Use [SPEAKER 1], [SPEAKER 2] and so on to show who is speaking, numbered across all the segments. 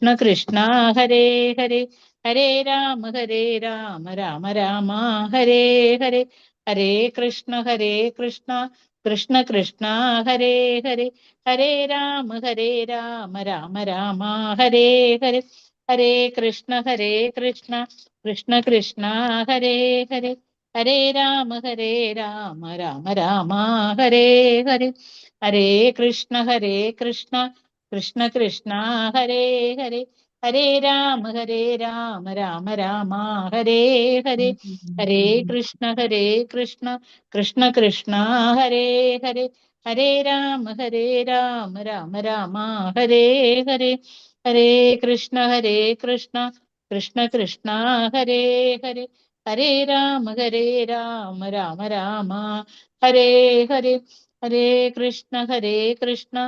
[SPEAKER 1] കൃഷ്ണ കൃഷ്ണ ഹരേ ഹരേ ഹരേ രാമ രാമ രാമ ഹരേ ഹരേ ഹരേ കൃഷ്ണ കൃഷ്ണ കൃഷ്ണ ഹരേ ഹരേ ഹരേ രാമ രാമ രാമ ഹരേ ഹരേ ഹരേ കൃഷ്ണ കൃഷ്ണ കൃഷ്ണ ഹരേ ഹരേ ഹരേ രാമ രാമ രാമ ഹരേ ഹരേ ഹരേ കൃഷ്ണ കൃഷ്ണ കൃഷ്ണ ഹരേ ഹരേ ഹരേ രാമ രാമ രാമ ഹരേ ഹരേ ഹരേ കൃഷ്ണ കൃഷ്ണ കൃഷ്ണ ഹരേ ഹരേ ഹരേ രാമ രാമ രാമ ഹരേ ഹരേ ഹരേ കൃഷ്ണ കൃഷ്ണ കൃഷ്ണ ഹരേ ഹരേ ഹരേ രാമ രാമ രാമ ഹരേ ഹരേ ഹരേ കൃഷ്ണ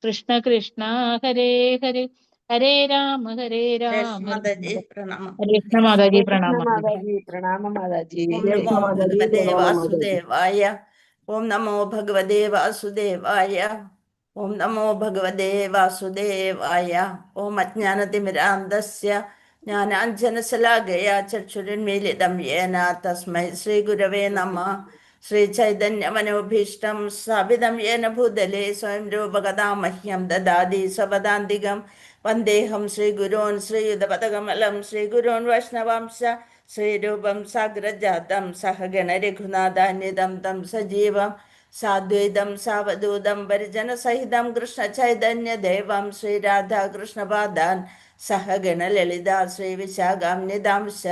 [SPEAKER 1] കൃഷ്ണ കൃഷ്ണ ഹരേ ഹരേ ഹരേ രാമ രാമ
[SPEAKER 2] മാതാജി പ്രണാമം.
[SPEAKER 1] ഹരേ കൃഷ്ണ മാതാജി
[SPEAKER 3] കൃഷ്ണ
[SPEAKER 1] പ്രണാമം.
[SPEAKER 3] മാതാജി പ്രണാമ മാതാജി.
[SPEAKER 2] ഓം
[SPEAKER 3] ജയ്
[SPEAKER 2] നമോ
[SPEAKER 3] മാതാജി
[SPEAKER 2] ഭഗവതേ
[SPEAKER 3] പ്രണാമ മാതാജി.
[SPEAKER 2] വാസുദേവായ. ഓം നമോ ഭഗവതേ വാസുദേവായ. ഓം നമോ ഭഗവതേ വാസുദേവായ. ഓം അജ്ഞാനതിമിരാന്തസ്യ ജ്ഞാനാഞ്ജനശലാകയ ചക്ഷുരുന്മീലിതം യേന തസ്മൈ ശ്രീഗുരവേ നമഃ. ശ്രീചൈതന്യമനോഭീഷ്ടം സ്ഥാപിതം യേന ഭൂതലേ സ്വയം രൂപകഥാ മഹ്യം ദദാതി സ്വപദാന്തികം. വന്ദേഹം ശ്രീഗുരോൻ ശ്രീയുതപദകമലം ശ്രീഗുരോൻ വൈഷ്ണവാംശ ശ്രീരൂപം സാഗ്രജാതം സഹഗണ രഘുനാഥാന്വിതം തം സജീവം സാദ്വൈതം സാവധൂതം പരിജനസഹിതം കൃഷ്ണചൈതന്യദേവം ശ്രീരാധാകൃഷ്ണപാദാൻ സഹഗണ ലളിത ശ്രീവിശാഖാന്വിതാംശ.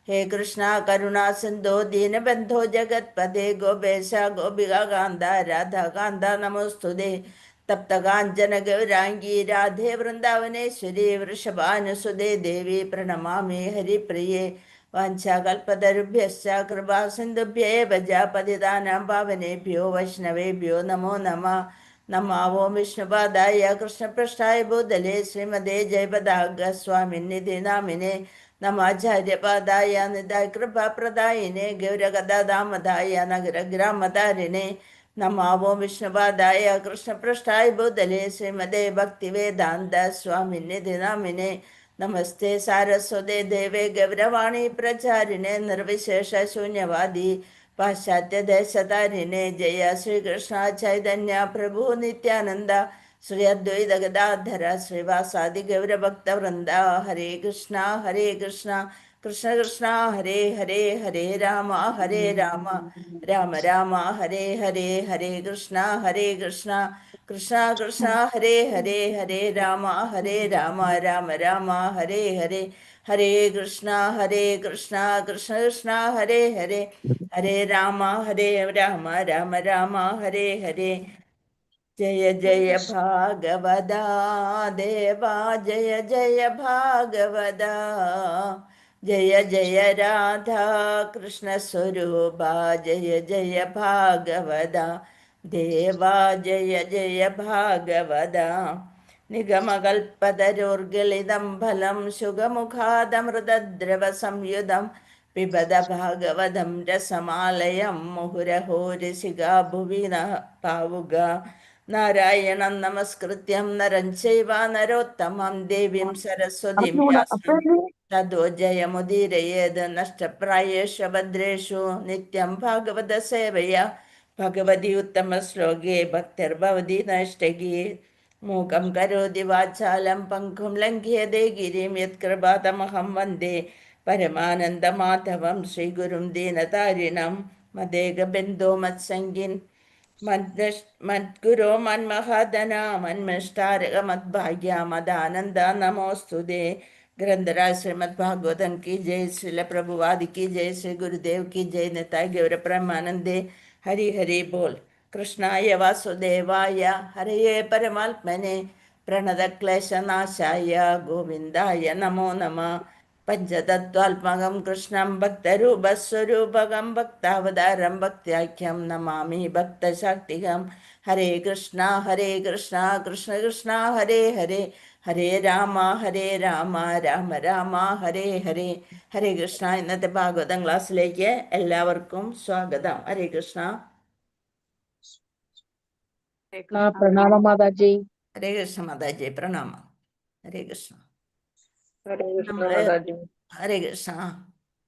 [SPEAKER 2] ഹേ കൃഷ്ണ കരുണാ സിന്ധോ ദീനബന്ധോ ജഗത്പദേ ഗോപേശ ഗോപികാന്ത രാധാകാന്ത നമോസ്തുതേ. തപ്തകാഞ്ചന ഗൗരാംഗീ രാധേ വൃന്ദാവനേശ്വരി വൃഷഭാനുസുതേ ദേവി പ്രണമാമി ഹരിപ്രിയേ. വാഞ്ചാകൽപതരുഭ്യശ്ച കൃപാ സിന്ധുഭ്യേവ പതിതാനാം പാവനേഭ്യോ വൈഷ്ണവേഭ്യോ നമോ നമഃ. നമാവോ വിഷ്ണുപാദായ കൃഷ്ണപൃഷ്ഠായ ഭൂതലേ ശ്രീമതേ ജയപതാഗസ്വാമിന്നിധി നാമിനെ. നമാചാര്യപാദായ നിതായ കൃപാപ്രദായിനെ ഗൗരഗദാമതായ നഗരഗ്രാമധാരിണേ. നമാവോ വിഷ്ണുപാദായ കൃഷ്ണപൃഷ്ഠായ ഭൂതലേ ശ്രീമതേ ഭക്തിവേദാന്ത സ്വാമിന്നിധി നാമിനെ. നമസ്തേ സാരസ്വതേ ദേവേ ഗൗരവാണി പ്രചാരിണേ നിർവിശേഷ ശൂന്യവാദി പാശ്ചാത്യദേശതാരിണേ. ജയ ശ്രീകൃഷ്ണ ചൈതന്യ പ്രഭു നിത്യാനന്ദ ശ്രീ അദ്വൈത ഗദാധര ശ്രീവാസാദി ഗൗരഭക്തവൃന്ദ. ഹരേ കൃഷ്ണ കൃഷ്ണ കൃഷ്ണ ഹരേ ഹരേ ഹരേ രാമ രാമ രാമ ഹരേ ഹരേ. ഹരേ കൃഷ്ണ കൃഷ്ണ കൃഷ്ണ ഹരേ ഹരേ ഹരേ രാമ രാമ രാമ ഹരേ ഹരേ. ഹരേ കൃഷ്ണ കൃഷ്ണ കൃഷ്ണ ഹരേ ഹരേ. ഹരേ രാമ രാമ രാമ ഹരേ ഹരേ. ജയ ജയ ഭാഗവത ദേവാ ജയ ജയ ഭാഗവത. ജയ ജയ രാധാ കൃഷ്ണ സ്വരൂപ ജയ ജയ ഭാഗവത ദേവാ ജയ ജയ ഭാഗവത. നിഗമകൽപതരോർഗളിതം ഫലം ശുഗമുഖാദമൃതദ്രവ സംയുതം പിബത ഭാഗവതം രസമാലയം മുഹുരഹോ രസികാ ഭുവി പാവുക. നാരായണം നമസ്കൃത്യം നരം ചൈവ നരോത്തമം ദേവീം സരസ്വതീം വ്യാസം തതോ ജയമുദീരയേത്. നഷ്ടപ്രായേഷു ഭദ്രേഷു നിത്യം ഭാഗവത സേവയ. ഭഗവതി ഉത്തമ ശ്ലോകേ ഭക്തിർഭവതി നഷ്ടകി. മൂകം കരോതി വാചാലം പങ്കും ലംഘ്യതേ ഗിരിം യത്കൃപാതമഹം വന്ദേ പരമാനന്ദമാധവം ശ്രീഗുരും ദീനതാരിണം. മദേകബന്ധോ മത്സംഗിൻ മദ്ഗുരോ മന്മഹാദന മന്മഷ്ടാരക മദ്ഭാഗ്യ മദാനന്ദ നമോസ്തുതേ. ग्रंथराज श्रीमद भागवतन की जय. श्रील प्रभुवादि की जय. श्री गुरुदेव की जय. निताय गौर ब्रह्मानंदे. हरि हरि बोल. कृष्णाय वासुदेवाय हरये परमात्मने प्रणतक्लेशनाशाय गोविंदाय नमो नमः. पंचतत्त्वात्मकं कृष्णं भक्तरूपस्वरूपकं भक्तावतारं भक्त्याख्यं नमामि भक्तशक्तिकं. हरे कृष्णा कृष्ण कृष्ण हरे हरे. ഹരേ രാമ രാമ രാമ ഹരേ ഹരേ. ഹരേ കൃഷ്ണ. ഇന്നത്തെ ഭാഗവതം ക്ലാസ്സിലേക്ക് എല്ലാവർക്കും സ്വാഗതം. ഹരേ കൃഷ്ണ.
[SPEAKER 1] പ്രണാമ മാതാജി.
[SPEAKER 2] ഹരേ കൃഷ്ണ മാതാജി പ്രണാമം. ഹരേ കൃഷ്ണ.
[SPEAKER 3] ഹരേ കൃഷ്ണ
[SPEAKER 2] നമ്മള്
[SPEAKER 3] മാതാജി.
[SPEAKER 2] ഹരേ കൃഷ്ണ.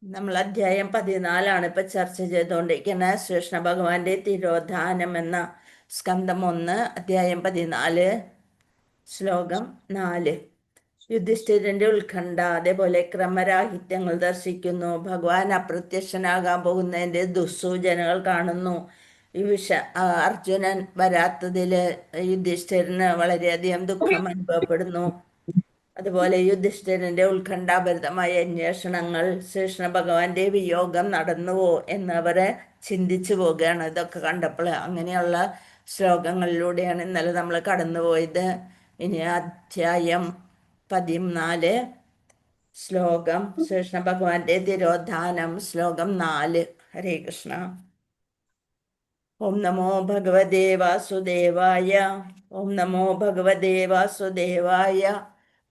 [SPEAKER 2] നമ്മൾ അധ്യായം 14 ഇപ്പൊ ചർച്ച ചെയ്തുകൊണ്ടിരിക്കുന്നത്. ശ്രീകൃഷ്ണ ഭഗവാന്റെ തിരോധാനം എന്ന സ്കന്ധം 1, അധ്യായം 14, ശ്ലോകം 4. യുധിഷ്ഠിരന്റെ ഉത്കണ്ഠ, അതേപോലെ ക്രമരാഹിത്യങ്ങൾ ദർശിക്കുന്നു. ഭഗവാൻ അപ്രത്യക്ഷനാകാൻ പോകുന്നതിന്റെ ദുസ്സൂചനകൾ കാണുന്നു. അർജുനൻ വരാത്തതില് യുധിഷ്ഠിരന് വളരെയധികം ദുഃഖം അനുഭവപ്പെടുന്നു. അതുപോലെ യുധിഷ്ഠിരന്റെ ഉത്കണ്ഠാഭരിതമായ അന്വേഷണങ്ങൾ, ശ്രീകൃഷ്ണ ഭഗവാന്റെ വിയോഗം നടന്നുവോ എന്നവരെ ചിന്തിച്ചു പോവുകയാണ്. ഇതൊക്കെ കണ്ടപ്പോൾ അങ്ങനെയുള്ള ശ്ലോകങ്ങളിലൂടെയാണ് ഇന്നലെ നമ്മൾ കടന്നുപോയത്. ഇനി അധ്യായം 14, ശ്ലോകം ശ്രീകൃഷ്ണ ഭഗവാന്റെ തിരോധാനം, ശ്ലോകം 4. ഹരേ കൃഷ്ണ. ഓം നമോ ഭഗവതേ വാസുദേവായ. ഓം നമോ ഭഗവതേ വാസുദേവായ.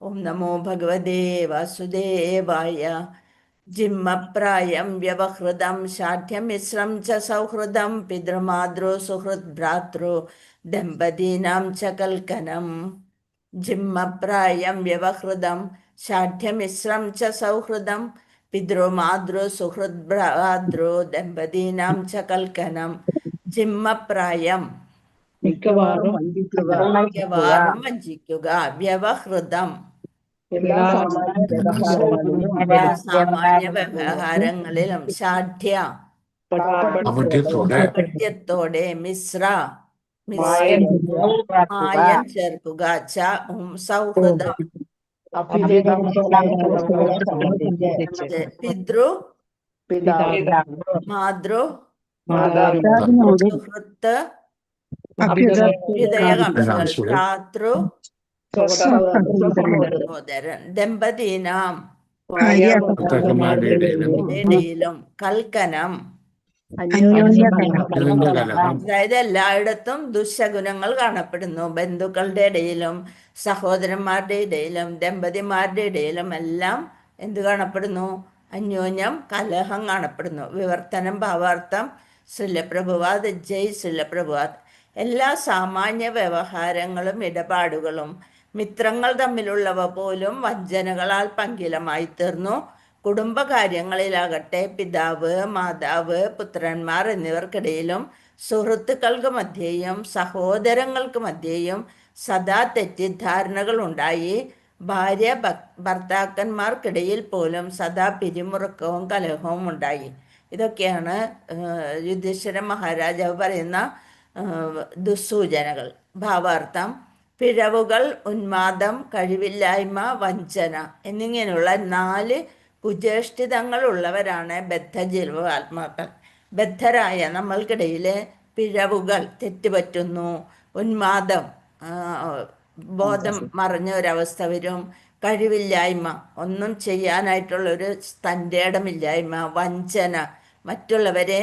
[SPEAKER 2] ഓം നമോ ഭഗവതേ വാസുദേവായ. ജിമ്മപ്രായം വ്യവഹൃതം ശാഠ്യമിശ്രം ച സൗഹൃദം പിതൃമാതൃ സുഹൃത് ഭ്രാതൃ ദമ്പതീനാം ച കൽക്കനം. ജിമ്മപ്രായം വ്യവഹൃതം ശാഠ്യമിശ്രം ച സൗഹൃദം പിതൃമാതൃ സുഹൃത് ഭ്രാതൃ ദമ്പതീനാം ച കൽക്കനം. ജിമ്മപ്രായം
[SPEAKER 1] മിക്കവാറും വഞ്ചിക്കുക.
[SPEAKER 2] മിക്കവാറും വഞ്ചിക്കുക. വ്യവഹൃതം
[SPEAKER 3] എല്ലാ സാമാന്യ വ്യവഹാരങ്ങളിലും
[SPEAKER 2] എല്ലാ സാമാന്യ വ്യവഹാരങ്ങളിലും. ശാഠ്യ
[SPEAKER 3] പാപത്തോടെ
[SPEAKER 2] പഠ്യത്തോടെ. മിശ്ര
[SPEAKER 3] മായം
[SPEAKER 2] മായം ചേർക്കുക. സൗഹൃദം
[SPEAKER 3] അഭ്യുദയങ്ങളെ സംബന്ധിച്ച്
[SPEAKER 2] പിതൃ
[SPEAKER 3] പിതാവ്
[SPEAKER 2] മാതൃ
[SPEAKER 3] മാതാപിതാക്കൾ
[SPEAKER 2] സുഹൃത്ത് അഭ്യുദയകാംക്ഷികൾ ഭ്രാതൃ സഹോദരൻ ദമ്പതീനാം ഇടയിലും കൽക്കനം. അതായത് എല്ലായിടത്തും ദുശകുനങ്ങൾ കാണപ്പെടുന്നു. ബന്ധുക്കളുടെ ഇടയിലും സഹോദരന്മാരുടെ ഇടയിലും ദമ്പതിമാരുടെ ഇടയിലും എല്ലാം എന്ത് കാണപ്പെടുന്നു? അന്യോന്യം കലഹം കാണപ്പെടുന്നു. വിവർത്തനം ഭാവാർത്ഥം ശ്രീലപ്രഭുവാദ്. ജയ് ശ്രീലപ്രഭുവാദ്. എല്ലാ സാമാന്യ വ്യവഹാരങ്ങളും ഇടപാടുകളും മിത്രങ്ങൾ തമ്മിലുള്ളവ പോലും വഞ്ചനകളാൽ പങ്കിലമായി തീർന്നു. കുടുംബകാര്യങ്ങളിലാകട്ടെ പിതാവ്, മാതാവ്, പുത്രന്മാർ എന്നിവർക്കിടയിലും സുഹൃത്തുക്കൾക്ക് മധ്യേയും സഹോദരങ്ങൾക്ക് മധ്യേയും സദാ തെറ്റിദ്ധാരണകൾ ഉണ്ടായി. ഭാര്യ ഭർത്താക്കന്മാർക്കിടയിൽ പോലും സദാ പിരിമുറുക്കവും കലഹവും ഉണ്ടായി. ഇതൊക്കെയാണ് യുധിഷ്ഠിര മഹാരാജാവ് പറയുന്ന ദുസ്സൂചനകൾ. ഭാവാർത്ഥം: പിഴവുകൾ, ഉന്മാദം, കഴിവില്ലായ്മ, വഞ്ചന എന്നിങ്ങനെയുള്ള 4 കുചേഷ്ടിതങ്ങൾ ഉള്ളവരാണ് ബദ്ധജീവാത്മാക്കൾ. ബദ്ധരായ നമ്മൾക്കിടയിൽ പിഴവുകൾ, തെറ്റുപറ്റുന്നു. ഉന്മാദം, ബോധം മറഞ്ഞ ഒരവസ്ഥ വരും. കഴിവില്ലായ്മ, ഒന്നും ചെയ്യാനായിട്ടുള്ളൊരു തൻ്റെടമില്ലായ്മ. വഞ്ചന, മറ്റുള്ളവരെ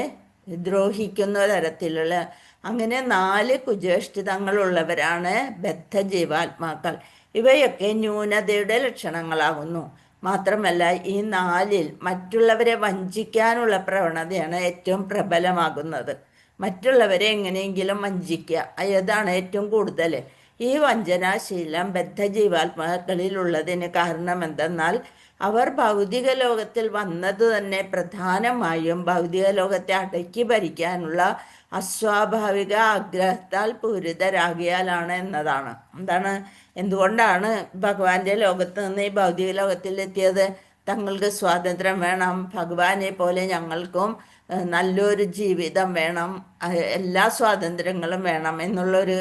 [SPEAKER 2] ദ്രോഹിക്കുന്ന തരത്തിലുള്ള, അങ്ങനെ 4 കുചേഷ്ടിതങ്ങളുള്ളവരാണ് ബദ്ധജീവാത്മാക്കൾ. ഇവയൊക്കെ ന്യൂനതയുടെ ലക്ഷണങ്ങളാകുന്നു. മാത്രമല്ല ഈ 4-ൽ മറ്റുള്ളവരെ വഞ്ചിക്കാനുള്ള പ്രവണതയാണ് ഏറ്റവും പ്രബലമാകുന്നത്. മറ്റുള്ളവരെ എങ്ങനെയെങ്കിലും വഞ്ചിക്കുക, അതാണ് ഏറ്റവും കൂടുതൽ. ഈ വഞ്ചനാശീലം ബദ്ധജീവാത്മാക്കളിൽ ഉള്ളതിന് കാരണം എന്തെന്നാൽ അവർ ഭൗതിക ലോകത്തിൽ വന്നത് തന്നെ പ്രധാനമായും ഭൗതിക ലോകത്തെ അടക്കി ഭരിക്കാനുള്ള അസ്വാഭാവിക ആഗ്രഹത്താൽ പൂരിതരാകിയാലാണ് എന്നതാണ്. എന്തുകൊണ്ടാണ് ഭഗവാന്റെ ലോകത്ത് നിന്ന് ഈ ഭൗതിക ലോകത്തിലെത്തിയത്? തങ്ങൾക്ക് സ്വാതന്ത്ര്യം വേണം, ഭഗവാനെ പോലെ ഞങ്ങൾക്കും നല്ലൊരു ജീവിതം വേണം, എല്ലാ സ്വാതന്ത്ര്യങ്ങളും വേണം എന്നുള്ളൊരു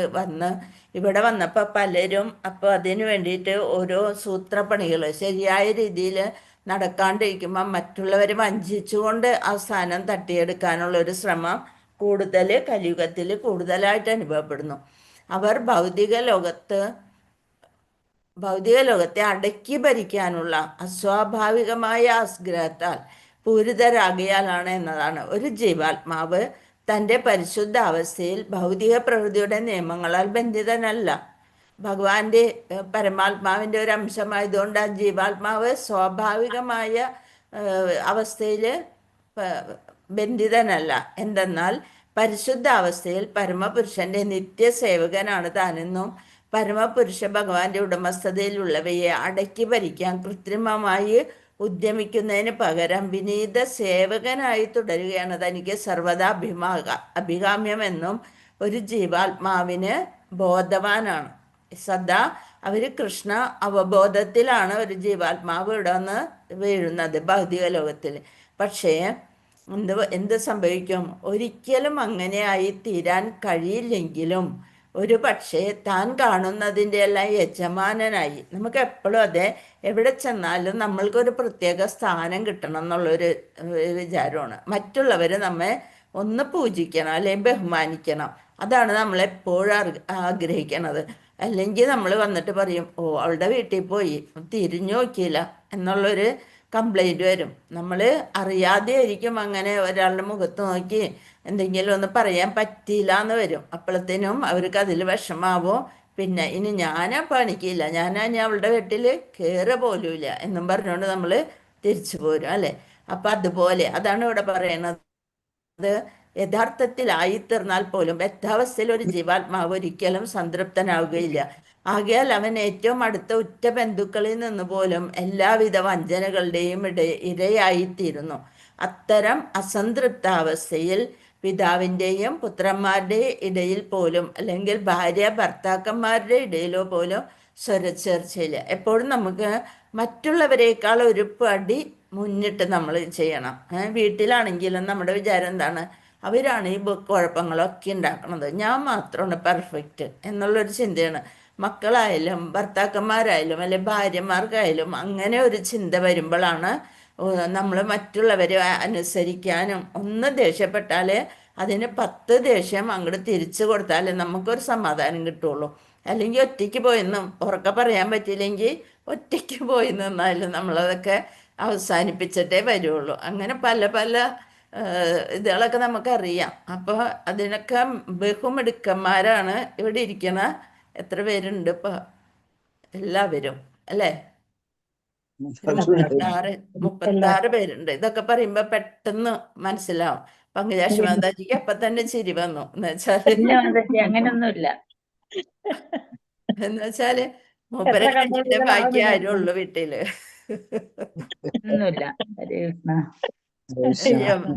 [SPEAKER 2] ഇവിടെ വന്നപ്പോൾ പലരും അപ്പോൾ അതിന് വേണ്ടിയിട്ട് ഓരോ സൂത്രപ്പണികൾ ശരിയായ രീതിയിൽ നടക്കാണ്ടിരിക്കുമ്പോൾ മറ്റുള്ളവർ വഞ്ചിച്ചുകൊണ്ട് ആ സ്ഥാനം തട്ടിയെടുക്കാനുള്ളൊരു ശ്രമം കൂടുതൽ കലിയുഗത്തിൽ കൂടുതലായിട്ട് അനുഭവപ്പെടുന്നു. അവർ ഭൗതിക ലോകത്തെ അടക്കി ഭരിക്കാനുള്ള അസ്വാഭാവികമായ ആഗ്രഹത്താൽ പൂരിതരാകിയാലാണ് എന്നതാണ്. ഒരു ജീവാത്മാവ് തൻ്റെ പരിശുദ്ധ അവസ്ഥയിൽ ഭൗതിക പ്രകൃതിയുടെ നിയമങ്ങളാൽ ബന്ധിതനല്ല. ഭഗവാന്റെ പരമാത്മാവിൻ്റെ ഒരു അംശമായതുകൊണ്ട് ആ ജീവാത്മാവ് സ്വാഭാവികമായ അവസ്ഥയിൽ ബന്ധിതനല്ല. എന്തെന്നാൽ പരിശുദ്ധ അവസ്ഥയിൽ പരമപുരുഷന്റെ നിത്യസേവകനാണ് താനെന്നും പരമപുരുഷ ഭഗവാന്റെ ഉടമസ്ഥതയിലുള്ളവയെ അടക്കി ഭരിക്കാൻ കൃത്രിമമായി ഉദ്യമിക്കുന്നതിന് പകരം വിനീത സേവകനായി തുടരുകയാണ് തനിക്ക് സർവ്വതാ അഭികാമ്യമെന്നും ഒരു ജീവാത്മാവിന് ബോധവാനാണ്. സദാ അവർ കൃഷ്ണ അവബോധത്തിലാണ് ഒരു ജീവാത്മാവ് ഇവിടെ വന്ന് വീഴുന്നത് ഭൗതിക ലോകത്തിൽ. പക്ഷേ എന്ത് സംഭവിക്കും? ഒരിക്കലും അങ്ങനെയായി തീരാൻ കഴിയില്ലെങ്കിലും ഒരു പക്ഷേ താൻ കാണുന്നതിൻ്റെ എല്ലാം യജമാനനായി നമുക്ക് എപ്പോഴും അതെ, എവിടെ ചെന്നാലും നമ്മൾക്കൊരു പ്രത്യേക സ്ഥാനം കിട്ടണം എന്നുള്ളൊരു വിചാരമാണ്. മറ്റുള്ളവർ നമ്മെ ഒന്ന് പൂജിക്കണം അല്ലെങ്കിൽ ബഹുമാനിക്കണം. അതാണ് നമ്മളെപ്പോഴും ആഗ്രഹിക്കണത്. അല്ലെങ്കിൽ നമ്മൾ വന്നിട്ട് പറയും, ഓ അവളുടെ വീട്ടിൽ പോയി തിരിഞ്ഞു നോക്കിയില്ല എന്നുള്ളൊരു കംപ്ലൈൻറ്റ് വരും. നമ്മൾ അറിയാതെ ആയിരിക്കും അങ്ങനെ ഒരാളുടെ മുഖത്ത് നോക്കി എന്തെങ്കിലും ഒന്ന് പറയാൻ പറ്റിയില്ല എന്ന് വരും. അപ്പോഴത്തേനും അവർക്ക് അതിൽ വിഷമാവും. പിന്നെ ഇനി ഞാനാ പണിക്കില്ല, ഞാനാ അവളുടെ വീട്ടിൽ കയറുക പോലുമില്ല എന്നും പറഞ്ഞുകൊണ്ട് നമ്മൾ തിരിച്ചു പോരും അല്ലേ. അപ്പം അതുപോലെ അതാണ് ഇവിടെ പറയണത്. യഥാർത്ഥത്തിലായിത്തീർന്നാൽ പോലും യഥാവസ്ഥയിൽ ഒരു ജീവാത്മാവ് ഒരിക്കലും സംതൃപ്തനാവുകയില്ല. ആകയാൽ അവൻ ഏറ്റവും അടുത്ത ഉറ്റ ബന്ധുക്കളിൽ നിന്ന് പോലും എല്ലാവിധ വഞ്ചനകളുടെയും ഇരയായിത്തീരുന്നു. അത്തരം അസംതൃപ്താവസ്ഥയിൽ പിതാവിൻ്റെയും പുത്രന്മാരുടെയും ഇടയിൽ പോലും അല്ലെങ്കിൽ ഭാര്യ ഭർത്താക്കന്മാരുടെ ഇടയിലോ പോലും സ്വരച്ചേർച്ചയില്ല. എപ്പോഴും നമുക്ക് മറ്റുള്ളവരെക്കാൾ ഒരു പടി മുന്നിട്ട് നമ്മൾ ചെയ്യണം. വീട്ടിലാണെങ്കിലും നമ്മുടെ വിചാരം എന്താണ്? അവരാണ് ഈ കുഴപ്പങ്ങളൊക്കെ ഉണ്ടാക്കുന്നത്, ഞാൻ മാത്രമാണ് പെർഫെക്റ്റ് എന്നുള്ളൊരു ചിന്തയാണ്. മക്കളായാലും ഭർത്താക്കന്മാരായാലും അല്ലെ ഭാര്യമാർക്കായാലും അങ്ങനെ ഒരു ചിന്ത വരുമ്പോഴാണ് നമ്മൾ മറ്റുള്ളവരെ അനുസരിക്കാനും. ഒന്ന് ദേഷ്യപ്പെട്ടാൽ അതിന് 10 ദേഷ്യം അങ്ങോട്ട് തിരിച്ചു കൊടുത്താലേ നമുക്കൊരു സമാധാനം കിട്ടുള്ളൂ. അല്ലെങ്കിൽ ഒറ്റയ്ക്ക് പോയെന്നും ഉറക്കെ പറയാൻ പറ്റിയില്ലെങ്കിൽ ഒറ്റയ്ക്ക് പോയി നിന്നാലും നമ്മളതൊക്കെ അവസാനിപ്പിച്ചിട്ടേ വരുള്ളൂ. അങ്ങനെ പല പല ഇതുകളൊക്കെ നമുക്കറിയാം. അപ്പോൾ അതിനൊക്കെ ബഹുമിടുക്കന്മാരാണ് ഇവിടെ ഇരിക്കണ എത്ര പേരുണ്ട് ഇപ്പോൾ? എല്ലാവരും അല്ലേ? 36 പേരുണ്ട്. ഇതൊക്കെ പറയുമ്പോൾ പെട്ടെന്ന് മനസ്സിലാവും. പങ്കജാക്ഷി മാതാജിക്ക് അപ്പം തന്നെ ചിരി വന്നു.
[SPEAKER 3] അങ്ങനൊന്നുമില്ല.
[SPEAKER 2] എന്നുവെച്ചാല് മൂപ്പരെ കഴിഞ്ഞിട്ട് ബാക്കി ആരും ഉള്ളു വീട്ടില്.
[SPEAKER 3] ഒന്നുമില്ല.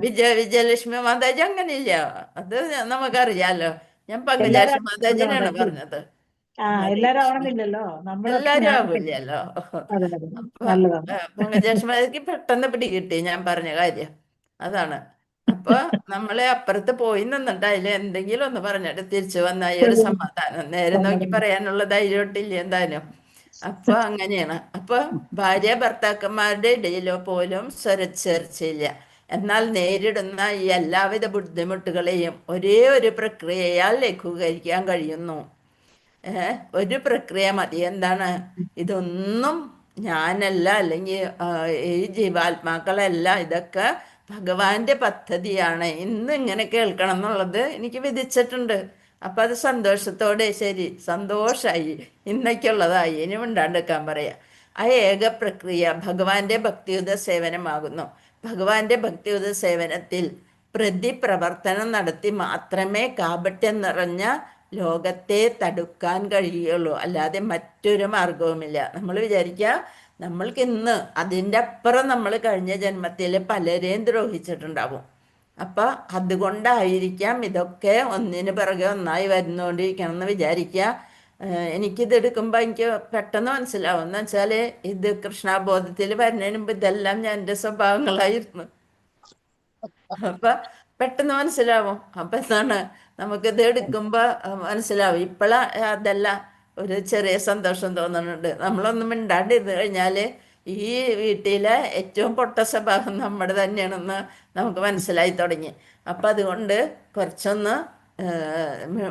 [SPEAKER 2] വിജയലക്ഷ്മി മാതാജി അങ്ങനെയില്ല. അത് നമുക്കറിയാലോ. ഞാൻ പങ്കജാക്ഷി മാതാജിനാണ് പറഞ്ഞത്.
[SPEAKER 1] എല്ലാരും ആവണമെന്നില്ലല്ലോ,
[SPEAKER 2] എല്ലാരും ആവില്ലല്ലോ. പങ്കജാക്ഷി മാതാജിക്ക് പെട്ടെന്ന് പിടികിട്ടി ഞാൻ പറഞ്ഞ കാര്യം അതാണ്. അപ്പൊ നമ്മളെ അപ്പുറത്ത് പോയി നിന്നിട്ട് അതിൽ എന്തെങ്കിലും ഒന്ന് പറഞ്ഞിട്ട് തിരിച്ചു വന്നായി ഒരു സമാധാനം. നേരെ നോക്കി പറയാനുള്ള ധൈര്യമില്ല എന്തായാലും. അപ്പൊ അങ്ങനെയാണ്. അപ്പൊ ഭാര്യ ഭർത്താക്കന്മാരുടെ ഇടയിലോ പോലും സ്വരച്ചേർച്ചയില്ല. എന്നാൽ നേരിടുന്ന ഈ എല്ലാവിധ ബുദ്ധിമുട്ടുകളെയും ഒരേ ഒരു പ്രക്രിയയാൽ ലഘൂകരിക്കാൻ കഴിയുന്നു. ഒരു പ്രക്രിയ മതി. എന്താണ്? ഇതൊന്നും ഞാനല്ല, അല്ലെങ്കിൽ ഈ ജീവാത്മാക്കളല്ല, ഇതൊക്കെ ഭഗവാന്റെ പദ്ധതിയാണ്. ഇന്ന് ഇങ്ങനെ കേൾക്കണം എന്നുള്ളത് എനിക്ക് വിധിച്ചിട്ടുണ്ട്. അപ്പം അത് സന്തോഷത്തോടെ ശരി, സന്തോഷമായി, ഇന്നേക്കുള്ളതായി, ഇനി മിണ്ടാണ്ടിരിക്കാൻ പറയാം. ആ ഏക പ്രക്രിയ ഭഗവാന്റെ ഭക്തിയുത സേവനമാകുന്നു. ഭഗവാന്റെ ഭക്തിയുത സേവനത്തിൽ പ്രതിപ്രവർത്തനം നടത്തി മാത്രമേ കാപട്യം നിറഞ്ഞ ലോകത്തെ തടുക്കാൻ കഴിയുള്ളൂ. അല്ലാതെ മറ്റൊരു മാർഗവുമില്ല. നമ്മൾ വിചാരിക്കുക നമ്മൾക്ക് ഇന്ന് അതിൻ്റെ അപ്പുറം നമ്മൾ കഴിഞ്ഞ ജന്മത്തിൽ പലരെയും ദ്രോഹിച്ചിട്ടുണ്ടാവും. അപ്പം അതുകൊണ്ടായിരിക്കാം ഇതൊക്കെ ഒന്നിന് പിറകെ ഒന്നായി വരുന്നുകൊണ്ടിരിക്കണം എന്ന് വിചാരിക്കുക. എനിക്കിത് എടുക്കുമ്പോൾ എനിക്ക് പെട്ടെന്ന് മനസ്സിലാവും. എന്ന് വെച്ചാൽ ഇത് കൃഷ്ണബോധത്തിൽ വരുന്നതിന് മുമ്പ് ഇതെല്ലാം ഞാൻ എൻ്റെ സ്വഭാവങ്ങളായിരുന്നു. അപ്പം പെട്ടെന്ന് മനസ്സിലാവും. അപ്പം എന്താണ്, നമുക്കിത് എടുക്കുമ്പോൾ മനസ്സിലാവും. ഇപ്പോഴാണ് അതെല്ലാം ഒരു ചെറിയ സന്തോഷം തോന്നുന്നുണ്ട്. നമ്മളൊന്നും മിണ്ടാണ്ടിരുന്ന് കഴിഞ്ഞാൽ ഈ വീട്ടിലെ ഏറ്റവും പൊട്ട സ്വഭാവം നമ്മുടെ തന്നെയാണെന്ന് നമുക്ക് മനസ്സിലായി തുടങ്ങി. അപ്പം അതുകൊണ്ട് കുറച്ചൊന്ന്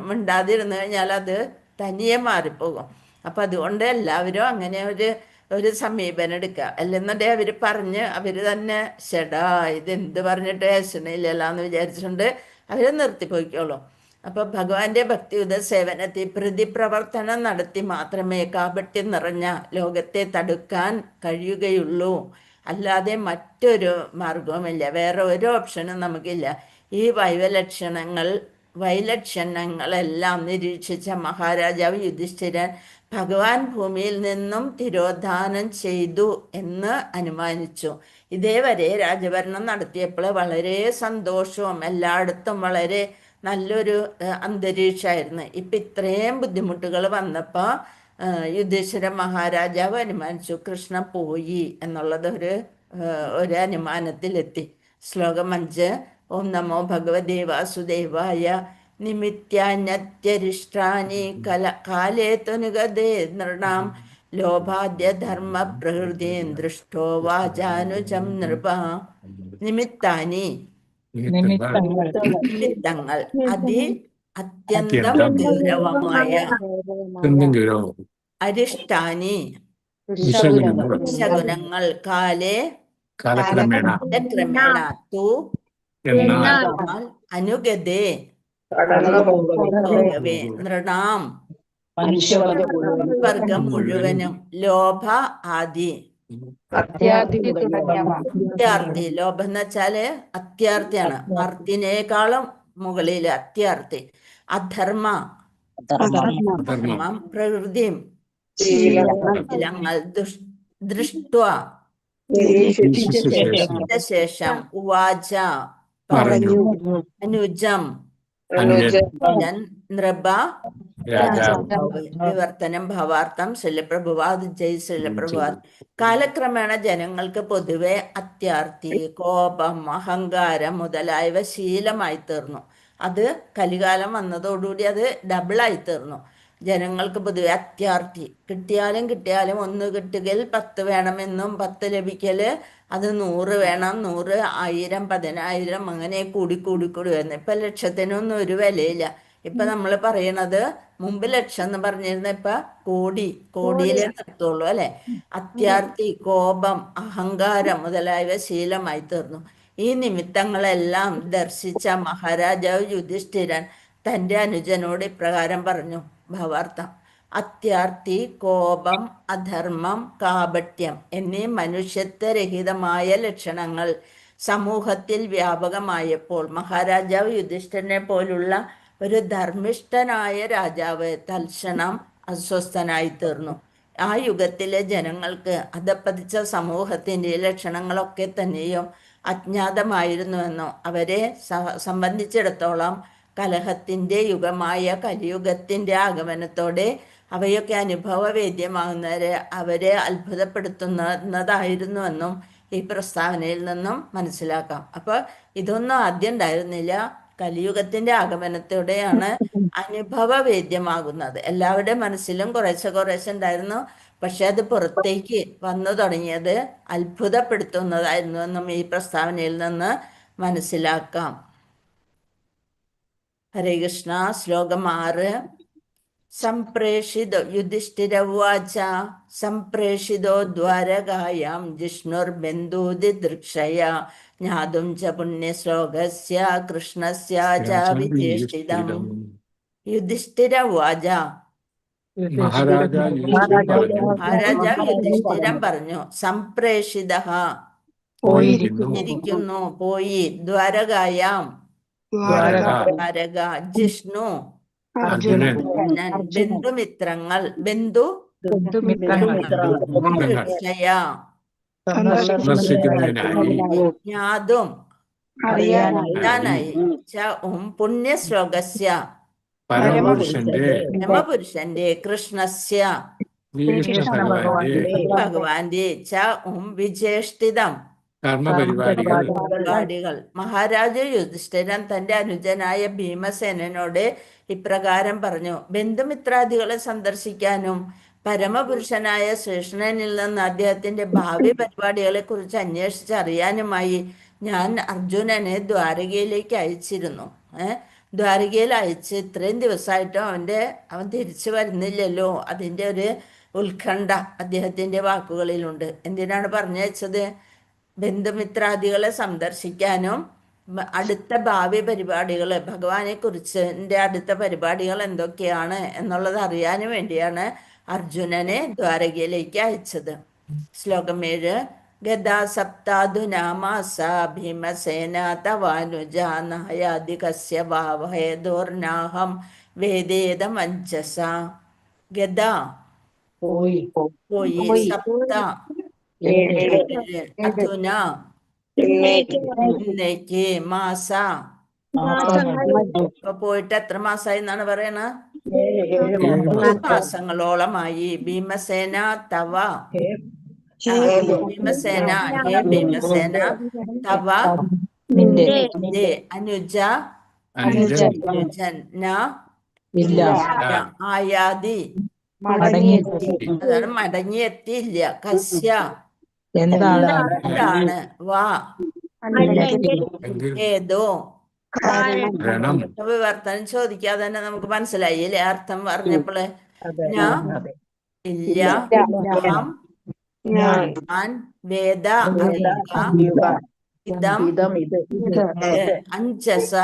[SPEAKER 2] മിണ്ടാതിരുന്ന് കഴിഞ്ഞാൽ അത് തനിയെ മാറിപ്പോകും. അപ്പം അതുകൊണ്ട് എല്ലാവരും അങ്ങനെ ഒരു സമീപനം എടുക്കുക. അല്ലെന്നുണ്ടെങ്കിൽ അവർ പറഞ്ഞ് അവർ തന്നെ ഷെടാ ഇതെന്ത് പറഞ്ഞിട്ട് യേശുണില്ലല്ലോ എന്ന് വിചാരിച്ചുകൊണ്ട് അവർ നിർത്തിപ്പോയിക്കോളും. അപ്പോൾ ഭഗവാന്റെ ഭക്തിയുത സേവനത്തിൽ പ്രതിപ്രവർത്തനം നടത്തി മാത്രമേ കാപട്യം നിറഞ്ഞ ലോകത്തെ തടുക്കാൻ കഴിയുകയുള്ളൂ. അല്ലാതെ മറ്റൊരു മാർഗവുമില്ല, വേറെ ഒരു ഓപ്ഷനും നമുക്കില്ല. ഈ വൈവലക്ഷണങ്ങൾ വൈലക്ഷണങ്ങളെല്ലാം നിരീക്ഷിച്ച മഹാരാജാവ് യുധിഷ്ഠിരൻ ഭഗവാൻ ഭൂമിയിൽ നിന്നും തിരോധാനം ചെയ്തു എന്ന് അനുമാനിച്ചു. ഇതേവരെ രാജഭരണം നടത്തിയപ്പോൾ വളരെ സന്തോഷവും എല്ലായിടത്തും വളരെ നല്ലൊരു അന്തരീക്ഷമായിരുന്നു. ഇപ്പം ഇത്രയും ബുദ്ധിമുട്ടുകൾ വന്നപ്പോൾ യുധിഷ്ഠിര മഹാരാജാവ് അനുമാനിച്ചു കൃഷ്ണൻ പോയി എന്നുള്ളത് ഒരു അനുമാനത്തിലെത്തി. ശ്ലോകം 5. ഓം നമോ ഭഗവതേ വാസുദേവായ നിമിത്യാന്യത്യരിഷ്ടാനി കാലേ തുനുഗതേ നൃണാം ലോഭാദ്യ ധർമ്മ പ്രകൃതിം ദൃഷ്ടോ വാചാനുജം നൃപ. നിമിത്താനി നിമിത്തങ്ങൾ അത്യന്തം ഗൗരവമായ അരിഷ്ടാനി ശകുനങ്ങൾ കാലക്രമേണ തു അനുഗതേ നൃണാം വർഗം മുഴുവനും ലോഭ ആദി അത്യാർത്ഥി. ലോഭം എന്ന് വെച്ചാല് അത്യാർത്ഥിയാണ്, അർത്ഥിനേക്കാളും മുകളിൽ അത്യാർത്ഥി. അധർമ്മം പ്രകൃതിയും ശീലങ്ങൾ ദൃഷ്ട ശേഷം ഉവാച പറഞ്ഞു അനുജം നൃപ. വിവർത്തനം ഭാവാർത്ഥം ശിലപ്രഭുവാദ് ജയ് ശിലപ്രഭുവാദ്. കാലക്രമേണ ജനങ്ങൾക്ക് പൊതുവെ അത്യാർത്ഥി, കോപം, അഹങ്കാരം മുതലായവ ശീലമായി തീർന്നു. അത് കലികാലം വന്നതോടുകൂടി അത് ഡബിളായി തീർന്നു. ജനങ്ങൾക്ക് പൊതുവെ അത്യാർത്ഥി, കിട്ടിയാലും 1 കിട്ടുകയിൽ 10 വേണമെന്നും 10 ലഭിക്കല് അത് 100 വേണം, 100, 1000, 10,000 അങ്ങനെ കൂടി വരുന്നു. ഇപ്പൊ ലക്ഷത്തിനൊന്നും ഒരു വിലയില്ല. ഇപ്പൊ നമ്മൾ പറയണത് മുമ്പ് ലക്ഷം എന്ന് പറഞ്ഞിരുന്ന ഇപ്പൊ കോടിയിലേ നിർത്തുള്ളൂ അല്ലെ. അത്യാർത്ഥി, കോപം, അഹങ്കാരം മുതലായവ ശീലമായി തീർന്നു. ഈ നിമിത്തങ്ങളെല്ലാം ദർശിച്ച മഹാരാജാവ് യുധിഷ്ഠിരൻ തൻ്റെ അനുജനോട് ഇപ്രകാരം പറഞ്ഞു. ഭാവാർത്ഥം: അത്യാർത്ഥി, കോപം, അധർമ്മം, കാപട്യം എന്നീ മനുഷ്യത്വരഹിതമായ ലക്ഷണങ്ങൾ സമൂഹത്തിൽ വ്യാപകമായപ്പോൾ മഹാരാജാവ് യുധിഷ്ഠിരനെ പോലുള്ള ഒരു ധർമ്മിഷ്ഠനായ രാജാവ് തൽക്ഷണം അസ്വസ്ഥനായി തീർന്നു. ആ യുഗത്തിലെ ജനങ്ങൾക്ക് അധപ്പതിച്ച സമൂഹത്തിൻ്റെ ലക്ഷണങ്ങളൊക്കെ തന്നെയും അജ്ഞാതമായിരുന്നുവെന്നോ അവരെ സംബന്ധിച്ചിടത്തോളം കലഹത്തിൻ്റെ യുഗമായ കലിയുഗത്തിൻ്റെ ആഗമനത്തോടെ അവയൊക്കെ അനുഭവവേദ്യമാകുന്നവരെ അവരെ അത്ഭുതപ്പെടുത്തുന്നതായിരുന്നുവെന്നും ഈ പ്രസ്താവനയിൽ നിന്നും മനസ്സിലാക്കാം. അപ്പോൾ ഇതൊന്നും ആദ്യം ഉണ്ടായിരുന്നില്ല. കലിയുഗത്തിൻ്റെ ആഗമനത്തോടെയാണ് അനുഭവവേദ്യമാകുന്നത്. എല്ലാവരുടെ മനസ്സിലും കുറേശ്ശെ ഉണ്ടായിരുന്നു. പക്ഷെ അത് പുറത്തേക്ക് വന്നു തുടങ്ങിയത് അത്ഭുതപ്പെടുത്തുന്നതായിരുന്നു എന്നും ഈ പ്രസ്താവനയിൽ നിന്ന് മനസ്സിലാക്കാം. ഹരേ കൃഷ്ണ. ശ്ലോകം 6. സംപ്രേഷിതോ യുധിഷ്ഠിര ഉവാച സംപ്രേഷിതോ ദ്വാരകായാം ജിഷ്ണുർബന്ധൂതിദൃക്ഷയ ജ്ഞാതും ച പുണ്യശ്ലോകസ്യ കൃഷ്ണസ്യ ച വിചേഷ്ടിതം. യുധിഷ്ഠിര ഉവാച. മഹാരാജാവ് യുധിഷ്ഠിരൻ പറഞ്ഞു. സംപ്രേഷിതഃ ഇരിക്കുന്നു, പോയി. ദ്വാരകായാം ദ്വാരക. ജിഷ്ണു ബന്ധുമിത്രങ്ങൾ ജ്ഞാതും അറിയാനായി പുണ്യശ്ലോകസ്യ പരമപുരുഷന്റെ കൃഷ്ണസ്യ ഭഗവാന്റെ ച വിചേഷ്ടിതം പരിപാടികൾ. മഹാരാജ യുധിഷ്ഠിരൻ തന്റെ അനുജനായ ഭീമസേനോട് ഇപ്രകാരം പറഞ്ഞു. ബന്ധുമിത്രാദികളെ സന്ദർശിക്കാനും പരമപുരുഷനായ ശ്രീകൃഷ്ണനിൽ നിന്ന് അദ്ദേഹത്തിന്റെ ഭാവി പരിപാടികളെ കുറിച്ച് അന്വേഷിച്ചറിയാനുമായി ഞാൻ അർജുനനെ ദ്വാരകയിലേക്ക് അയച്ചിരുന്നു. ദ്വാരകയിൽ അയച്ച് ഇത്രയും ദിവസമായിട്ടും അവൻ തിരിച്ചു വരുന്നില്ലല്ലോ. അതിൻ്റെ ഒരു ഉത്കണ്ഠ അദ്ദേഹത്തിന്റെ വാക്കുകളിലുണ്ട്. എന്തിനാണ് പറഞ്ഞയച്ചത്? ബന്ധുമിത്രാദികളെ സന്ദർശിക്കാനും അടുത്ത ഭാവി പരിപാടികൾ, ഭഗവാനെ കുറിച്ച് അടുത്ത പരിപാടികൾ എന്തൊക്കെയാണ് എന്നുള്ളത് അറിയാനും വേണ്ടിയാണ് അർജുനനെ ദ്വാരകയിലേക്ക് അയച്ചത്. ശ്ലോകം 7. ഗദാ സപ്താധുനാ മാസ ഭീമസേന തവാനുജാ നായാദികസ്യ ഭാവഹേതോർനാഹം വേദേദമഞ്ജസ. ഗദ
[SPEAKER 4] പോയി
[SPEAKER 2] പോയി, സപ്ത
[SPEAKER 4] ഏഴ്
[SPEAKER 2] ഏഴ്, അധുന ഇന്നേക്ക്, മാസ ഇപ്പൊ പോയിട്ട് എത്ര മാസായി എന്നാണ് പറയണ?
[SPEAKER 4] 7
[SPEAKER 2] മാസങ്ങളോളമായി. ഭീമസേന തവ ഭീമസേന, ഹേ ഭീമസേന, തവ നിന്റെ, അനുജ അനുജൻ, ന
[SPEAKER 4] ഇല്ല
[SPEAKER 2] ആയാതി അതാണ് മടങ്ങിയെത്തിയില്ല. കസ്യ
[SPEAKER 4] എന്താണ്
[SPEAKER 2] എന്താണ്, വാ ഏതോ. വിവർത്തനം ചോദിക്കാതെ തന്നെ നമുക്ക് മനസ്സിലായി അല്ലേ അർത്ഥം പറഞ്ഞപ്പോള്? ഞാൻ ഇല്ല, അഹം ഞാൻ, വേദ അറിയുക, ഇതം ഇത്, അഞ്ജസ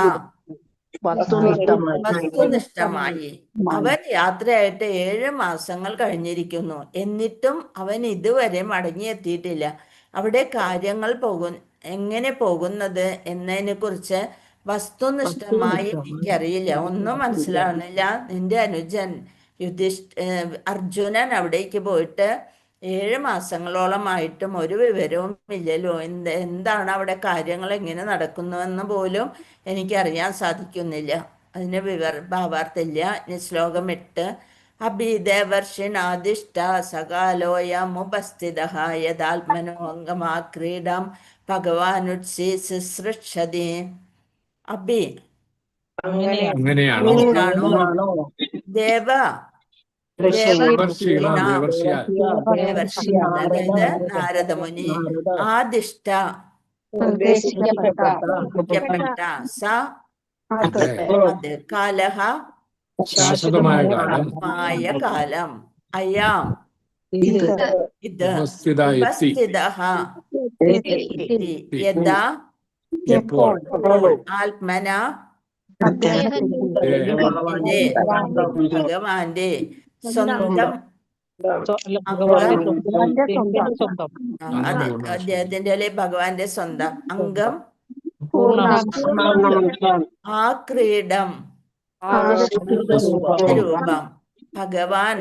[SPEAKER 2] വസ്തുനിഷ്ഠമായി. അവൻ യാത്രയായിട്ട് 7 മാസങ്ങൾ കഴിഞ്ഞിരിക്കുന്നു, എന്നിട്ടും അവൻ ഇതുവരെ മടങ്ങിയെത്തിയിട്ടില്ല. അവിടെ കാര്യങ്ങൾ എങ്ങനെ പോകുന്നത് എന്നതിനെ കുറിച്ച് വസ്തുനിഷ്ഠമായി എനിക്കറിയില്ല, ഒന്നും മനസ്സിലാവുന്നില്ല. നിന്റെ അനുജൻ അർജുനൻ അവിടേക്ക് പോയിട്ട് 7 മാസങ്ങളോളമായിട്ടും ഒരു വിവരവും ഇല്ലല്ലോ. എന്താണ് അവിടെ കാര്യങ്ങൾ എങ്ങനെ നടക്കുന്നുവെന്ന് പോലും എനിക്കറിയാൻ സാധിക്കുന്നില്ല. അതിന് ഭാവാർത്ഥമില്ല. ഇനി ശ്ലോകം 8. അഭിദേവർഷിണാദിഷ്ട സകാലോയമുപസ്ഥിതഃ യഥാത്മനോ അംഗമാക്രീഡം ഭഗവാനുത്സൃക്ഷതി. അഭി
[SPEAKER 5] അങ്ങനെയാണോ?
[SPEAKER 2] ദേവ അതായത് നാരദമുനി, ആദിഷ്ട ഉദിക്കപ്പെട്ട, സ അത്, കാലഹ
[SPEAKER 5] ശാശ്വതമായ കാലം,
[SPEAKER 2] മായ കാലം, അയാം ഇത്, ഉപസ്ഥിതഃ യഥാ
[SPEAKER 5] എപ്പോൾ
[SPEAKER 2] ആത്മന ഭഗവാന്റെ സ്വന്തം അതെ, അദ്ദേഹത്തിന്റെ അല്ലെ ഭഗവാന്റെ സ്വന്തം അംഗം, ആ ക്രീഡം രൂപം, ഭഗവാൻ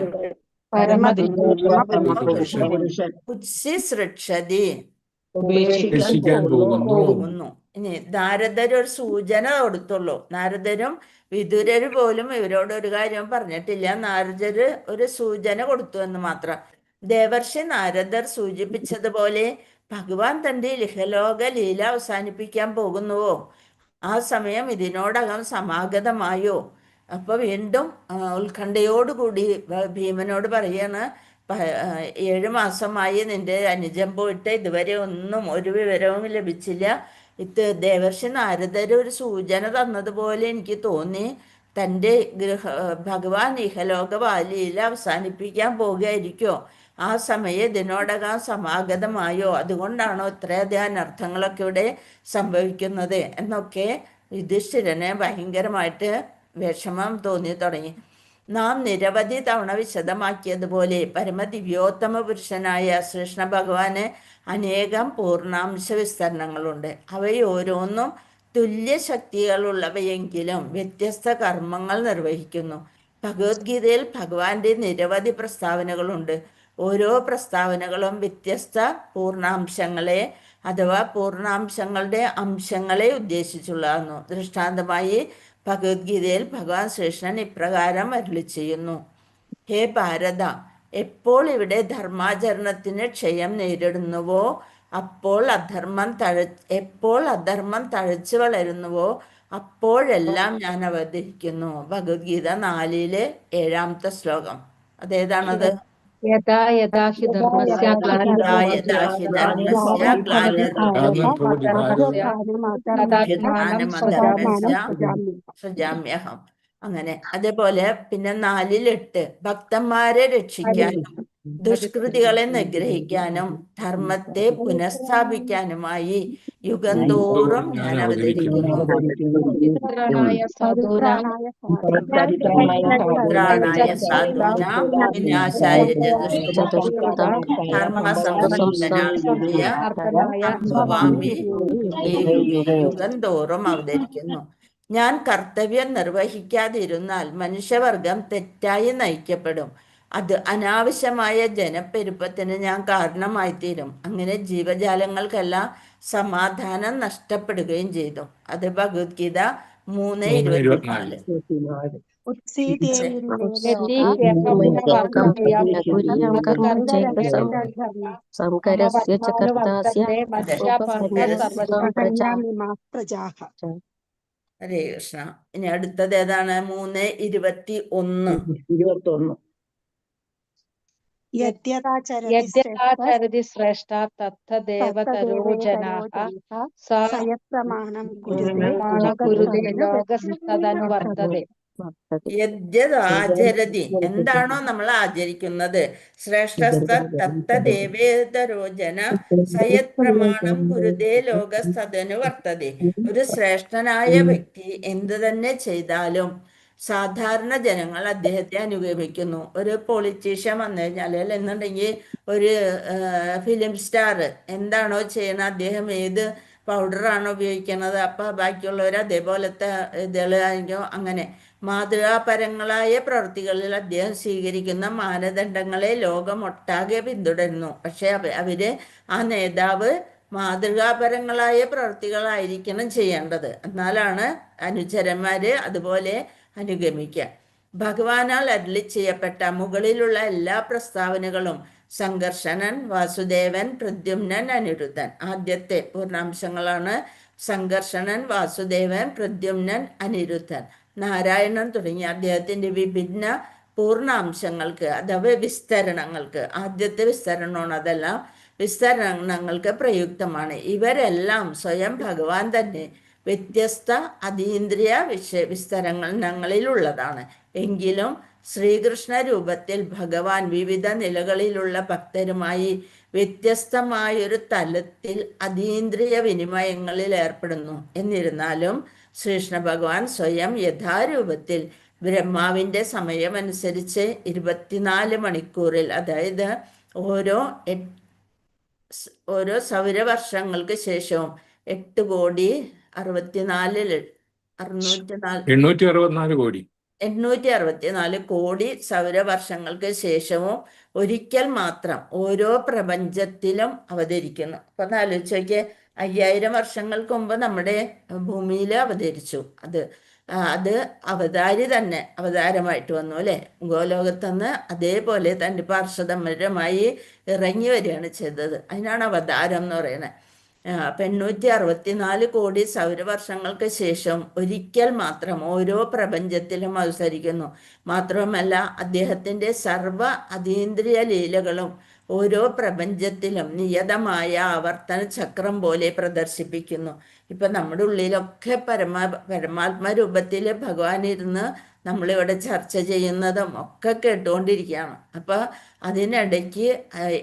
[SPEAKER 2] ഉത്സൃക്ഷതി
[SPEAKER 5] ഉപേക്ഷിക്കാൻ
[SPEAKER 2] പോകുന്നു. ഇനി നാരദർ ഒരു സൂചന കൊടുത്തുള്ളൂ. നാരദരും വിതുരര് പോലും ഇവരോട് ഒരു കാര്യം പറഞ്ഞിട്ടില്ല. നാരദര് ഒരു സൂചന കൊടുത്തു എന്ന് മാത്രം. ദേവർഷി നാരദർ സൂചിപ്പിച്ചതുപോലെ ഭഗവാൻ തന്റെ ഇഹലോക ലീല അവസാനിപ്പിക്കാൻ പോകുന്നുവോ? ആ സമയം ഇതിനോടകം സമാഗതമായോ? അപ്പൊ വീണ്ടും ഉത്കണ്ഠയോടുകൂടി ഭീമനോട് പറയാണ്, 7 മാസമായി നിന്റെ അനുജൻ പോയിട്ട് ഇതുവരെ ഒന്നും ഒരു വിവരവും ലഭിച്ചില്ല. ദേവർഷി നാരദർ ഒരു സൂചന തന്നതുപോലെ എനിക്ക് തോന്നി. തൻ്റെ ഭഗവാൻ ഇഹലോക ബാലിയിൽ അവസാനിപ്പിക്കാൻ പോകുകയായിരിക്കോ? ആ സമയം ഇതിനോടകം സമാഗതമായോ? അതുകൊണ്ടാണോ ഇത്രയധികം അനർത്ഥങ്ങളൊക്കെ ഇവിടെ സംഭവിക്കുന്നത് എന്നൊക്കെ യുധിഷ്ഠിരനെ ഭയങ്കരമായിട്ട് വിഷമം തോന്നി തുടങ്ങി. നാം നിരവധി തവണ വിശദമാക്കിയതുപോലെ പരമദിവ്യോത്തമ പുരുഷനായ ശ്രീകൃഷ്ണ ഭഗവാന് അനേകം പൂർണ്ണാംശ വിസ്തരണങ്ങളുണ്ട്. അവയോരോന്നും തുല്യ ശക്തികളുള്ളവയെങ്കിലും വ്യത്യസ്ത കർമ്മങ്ങൾ നിർവഹിക്കുന്നു. ഭഗവത്ഗീതയിൽ ഭഗവാന്റെ നിരവധി പ്രസ്താവനകളുണ്ട്. ഓരോ പ്രസ്താവനകളും വ്യത്യസ്ത പൂർണ്ണാംശങ്ങളെ അഥവാ പൂർണ്ണാംശങ്ങളുടെ അംശങ്ങളെ ഉദ്ദേശിച്ചുള്ളതാകുന്നു. ദൃഷ്ടാന്തമായി ഭഗവത്ഗീതയിൽ ഭഗവാൻ ശ്രീകൃഷ്ണൻ ഇപ്രകാരം അരുളി ചെയ്യുന്നു: ഹേ ഭാരത, എപ്പോൾ ഇവിടെ ധർമാചരണത്തിന് ക്ഷയം നേരിടുന്നുവോ, എപ്പോൾ അധർമ്മം തഴച്ചു വളരുന്നുവോ അപ്പോഴെല്ലാം ഞാൻ അവതരിക്കുന്നു. ഭഗവത്ഗീത 4:7 ശ്ലോകം. അതേതാണത്?
[SPEAKER 3] യഥാ യഥാ ഹി ധർമ്മസ്യ
[SPEAKER 2] സൃജാമ്യഹം. അങ്ങനെ അതേപോലെ പിന്നെ 4:8 ഭക്തന്മാരെ രക്ഷിക്കാനും ദുഷ്കൃതികളെ നിഗ്രഹിക്കാനും ധർമ്മത്തെ പുനഃസ്ഥാപിക്കാനുമായി യുഗം തോറും ഞാൻ അവതരിക്കുന്നു.
[SPEAKER 3] പരിത്രാണായ സാധൂനാം
[SPEAKER 2] ത്രാണായ സാധൂനാം വിനാശായ ച ദുഷ്കൃതാം ധർമ്മസംസ്ഥാപനായ ഭവാമി യുഗം തോറും അവതരിക്കുന്നു. ഞാൻ കർത്തവ്യം നിർവഹിക്കാതിരുന്നാൽ മനുഷ്യവർഗം തെറ്റായി നയിക്കപ്പെടും. അത് അനാവശ്യമായ ജനപ്പെരുപ്പത്തിന് ഞാൻ കാരണമായിത്തീരും. അങ്ങനെ ജീവജാലങ്ങൾക്കെല്ലാം സമാധാനം നഷ്ടപ്പെടുകയും ചെയ്തു. അത് ഭഗവത്ഗീത 3:24. ഹരേ കൃഷ്ണ. ഇനി അടുത്തത് ഏതാണ്? 3:21.
[SPEAKER 4] 21.
[SPEAKER 1] യദ്യഥാചരതി ശ്രേഷ്ഠ തത്തദേവതരോ ജനാഃ സയപ്രമാണം കുരുതേ ലോകസ്തദനുവർത്തതേ.
[SPEAKER 2] യദ്യദാചരതി, എന്താണോ നമ്മൾ ആചരിക്കുന്നത്, ശ്രേഷ്ഠസ്ഥ തത്തദേവേതരോ ജന സയത് പ്രമാണം കുരുതേ ലോകസ്തദനു വർത്തതേ. ഒരു ശ്രേഷ്ഠനായ വ്യക്തി എന്ത് തന്നെ ചെയ്താലും സാധാരണ ജനങ്ങൾ അദ്ദേഹത്തെ അനുഗമിക്കുന്നു. ഒരു പൊളിറ്റീഷ്യൻ വന്നു കഴിഞ്ഞാൽ എന്നുണ്ടെങ്കിൽ ഒരു ഫിലിം സ്റ്റാർ എന്താണോ ചെയ്യണത്, അദ്ദേഹം ഏത് പൗഡറാണോ ഉപയോഗിക്കുന്നത്, അപ്പം ബാക്കിയുള്ളവർ അതേപോലത്തെ ഇതുകളായിരിക്കും. അങ്ങനെ മാതൃകാപരങ്ങളായ പ്രവൃത്തികളിൽ അദ്ദേഹം സ്വീകരിക്കുന്ന മാനദണ്ഡങ്ങളെ ലോകമൊട്ടാകെ പിന്തുടരുന്നു. പക്ഷെ അവര് ആ നേതാവ് മാതൃകാപരങ്ങളായ പ്രവൃത്തികളായിരിക്കണം ചെയ്യേണ്ടത്. എന്നാലാണ് അനുചരന്മാര് അതുപോലെ അനുഗമിക്കുക. ഭഗവാനാൽ അരുളി ചെയ്യപ്പെട്ട മുകളിലുള്ള എല്ലാ പ്രസ്താവനകളും സംഘർഷണൻ, വാസുദേവൻ, പ്രദ്യുമ്നൻ, അനിരുദ്ധൻ. ആദ്യത്തെ പൂർണ്ണാംശങ്ങളാണ് സംഘർഷണൻ, വാസുദേവൻ, പ്രദ്യുമ്നൻ, അനിരുദ്ധൻ. നാരായണൻ തുടങ്ങിയ അദ്ദേഹത്തിന്റെ വിഭിന്ന പൂർണ്ണാംശങ്ങൾക്ക് അഥവാ വിസ്തരണങ്ങൾക്ക്, ആദ്യത്തെ വിസ്തരണമാണ്, അതെല്ലാം വിസ്തരണങ്ങൾക്ക് പ്രയുക്തമാണ്. ഇവരെല്ലാം സ്വയം ഭഗവാൻ തന്നെ വ്യത്യസ്ത അതീന്ദ്രിയ വിസ്തരണങ്ങളിലുള്ളതാണ്. എങ്കിലും ശ്രീകൃഷ്ണ രൂപത്തിൽ ഭഗവാൻ വിവിധ നിലകളിലുള്ള ഭക്തരുമായി വ്യത്യസ്തമായൊരു തലത്തിൽ അതീന്ദ്രിയ വിനിമയങ്ങളിൽ ഏർപ്പെടുന്നു. എന്നിരുന്നാലും ശ്രീകൃഷ്ണ ഭഗവാൻ സ്വയം യഥാരൂപത്തിൽ ബ്രഹ്മാവിൻ്റെ സമയമനുസരിച്ച് 24 മണിക്കൂറിൽ, അതായത് ഓരോ സൗരവർഷങ്ങൾക്ക് ശേഷവും 864 കോടി സൗരവർഷങ്ങൾക്ക് ശേഷവും ഒരിക്കൽ മാത്രം ഓരോ പ്രപഞ്ചത്തിലും അവതരിക്കുന്നു. അപ്പൊ ഒന്ന് ആലോചിച്ച് നോക്കിയേ, 5000 വർഷങ്ങൾക്ക് മുമ്പ് നമ്മുടെ ഭൂമിയിൽ അവതരിച്ചു. അത് അവതാരി തന്നെ അവതാരമായിട്ട് വന്നു അല്ലെ. ഗോലോകത്തുനിന്ന് അതേപോലെ തൻ്റെ പാർശ്വതമരമായി ഇറങ്ങി വരികയാണ് ചെയ്തത്. അതിനാണ് അവതാരം എന്ന് പറയുന്നത്. 864 കോടി സൗരവർഷങ്ങൾക്ക് ശേഷം ഒരിക്കൽ മാത്രം ഓരോ പ്രപഞ്ചത്തിലും അവതരിക്കുന്നു. മാത്രവുമല്ല, അദ്ദേഹത്തിൻ്റെ സർവ അതീന്ദ്രിയ ലീലകളും ഓരോ പ്രപഞ്ചത്തിലും നിയതമായ ആവർത്തന ചക്രം പോലെ പ്രദർശിപ്പിക്കുന്നു. ഇപ്പം നമ്മുടെ ഉള്ളിലൊക്കെ പരമാത്മരൂപത്തിൽ ഭഗവാൻ ഇരുന്ന് നമ്മളിവിടെ ചർച്ച ചെയ്യുന്നതും ഒക്കെ കേട്ടുകൊണ്ടിരിക്കുകയാണ്. അപ്പോൾ അതിനിടയ്ക്ക്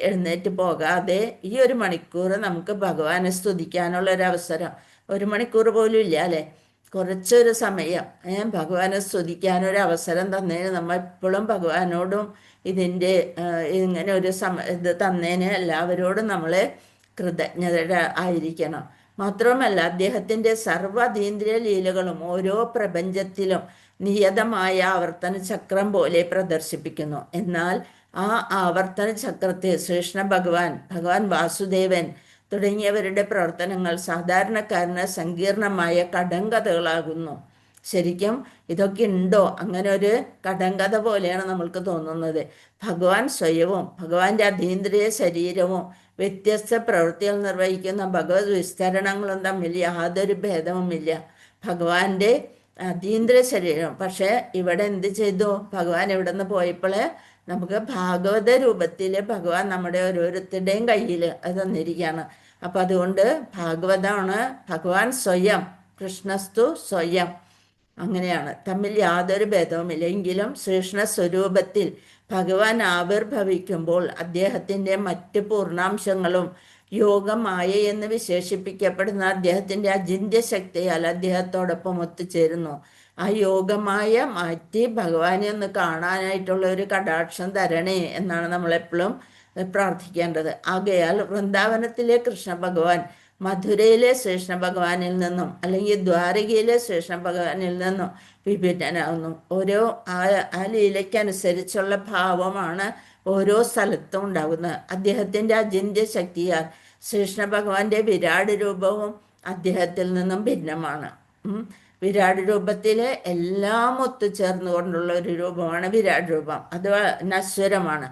[SPEAKER 2] എഴുന്നേറ്റ് പോകാതെ ഈ 1 മണിക്കൂർ നമുക്ക് ഭഗവാനെ സ്തുതിക്കാനുള്ളൊരവസരം, 1 മണിക്കൂർ പോലും ഇല്ല അല്ലേ, കുറച്ചൊരു സമയം ഭഗവാനെ സ്തുതിക്കാനൊരവസരം തന്നതിന് നമ്മൾ എപ്പോഴും ഭഗവാനോടും ഇങ്ങനെ ഒരു ഇത് തന്നതിന് എല്ലാവരോടും നമ്മൾ കൃതജ്ഞത ആയിരിക്കണം. മാത്രവുമല്ല, അദ്ദേഹത്തിൻ്റെ സർവ്വ അതീന്ദ്രിയ ലീലകളും ഓരോ പ്രപഞ്ചത്തിലും നിയതമായ ആവർത്തന ചക്രം പോലെ പ്രദർശിപ്പിക്കുന്നു. എന്നാൽ ആ ആവർത്തന ചക്രത്തെ ശ്രീകൃഷ്ണ ഭഗവാൻ വാസുദേവൻ തുടങ്ങിയവരുടെ പ്രവർത്തനങ്ങൾ സാധാരണക്കാരന് സങ്കീർണമായ കടങ്കഥകളാകുന്നു. ശരിക്കും ഇതൊക്കെ ഉണ്ടോ? അങ്ങനെ ഒരു കടങ്കഥ പോലെയാണ് നമ്മൾക്ക് തോന്നുന്നത്. ഭഗവാൻ സ്വയവും ഭഗവാന്റെ അതീന്ദ്രിയ ശരീരവും വ്യത്യസ്ത പ്രവൃത്തികൾ നിർവഹിക്കുന്ന ഭഗവത് വിസ്തരണങ്ങളും തമ്മിൽ യാതൊരു ഭേദവുമില്ല. ഭഗവാന്റെ അതീന്ദ്രിയ ശരീരം, പക്ഷെ ഇവിടെ എന്ത് ചെയ്തു? ഭഗവാൻ ഇവിടെ നിന്ന് പോയപ്പോൾ നമുക്ക് ഭാഗവത രൂപത്തിൽ ഭഗവാൻ നമ്മുടെ ഓരോരുത്തരുടെയും കയ്യിൽ അത് തന്നിരിക്കുകയാണ്. അപ്പം അതുകൊണ്ട് ഭാഗവതമാണ് ഭഗവാൻ സ്വയം, കൃഷ്ണസ്തു സ്വയം, അങ്ങനെയാണ്, തമ്മിൽ യാതൊരു ഭേദവുമില്ല. എങ്കിലും ശ്രീകൃഷ്ണ സ്വരൂപത്തിൽ ഭഗവാൻ ആവിർഭവിക്കുമ്പോൾ അദ്ദേഹത്തിൻ്റെ മറ്റ് പൂർണ്ണാംശങ്ങളും യോഗമായ എന്ന് വിശേഷിപ്പിക്കപ്പെടുന്ന അദ്ദേഹത്തിൻ്റെ അചിന്ത്യ ശക്തിയാൽ അദ്ദേഹത്തോടൊപ്പം ഒത്തുചേരുന്നു. ആ യോഗമായ മാറ്റി ഭഗവാനെ ഒന്ന് കാണാനായിട്ടുള്ള ഒരു കടാക്ഷം തരണേ എന്നാണ് നമ്മളെപ്പോഴും പ്രാർത്ഥിക്കേണ്ടത്. ആകയാൽ വൃന്ദാവനത്തിലെ കൃഷ്ണ ഭഗവാൻ മധുരയിലെ ശ്രീകൃഷ്ണ ഭഗവാനിൽ നിന്നും അല്ലെങ്കിൽ ദ്വാരകയിലെ ശ്രീകൃഷ്ണ ഭഗവാനിൽ നിന്നും വിഭിന്നനാകുന്നു. ഓരോ ആ ലീലയ്ക്കനുസരിച്ചുള്ള ഭാവമാണ് ഓരോ സ്ഥലത്തും ഉണ്ടാകുന്നത്. അദ്ദേഹത്തിൻ്റെ അചിന്ത്യ ശക്തിയാൽ ശ്രീകൃഷ്ണ ഭഗവാന്റെ വിരാട് രൂപവും അദ്ദേഹത്തിൽ നിന്നും ഭിന്നമാണ്. വിരാട് രൂപത്തിൽ എല്ലാം ഒത്തുചേർന്നുകൊണ്ടുള്ള ഒരു രൂപമാണ് വിരാട് രൂപം. അത് നശ്വരമാണ്.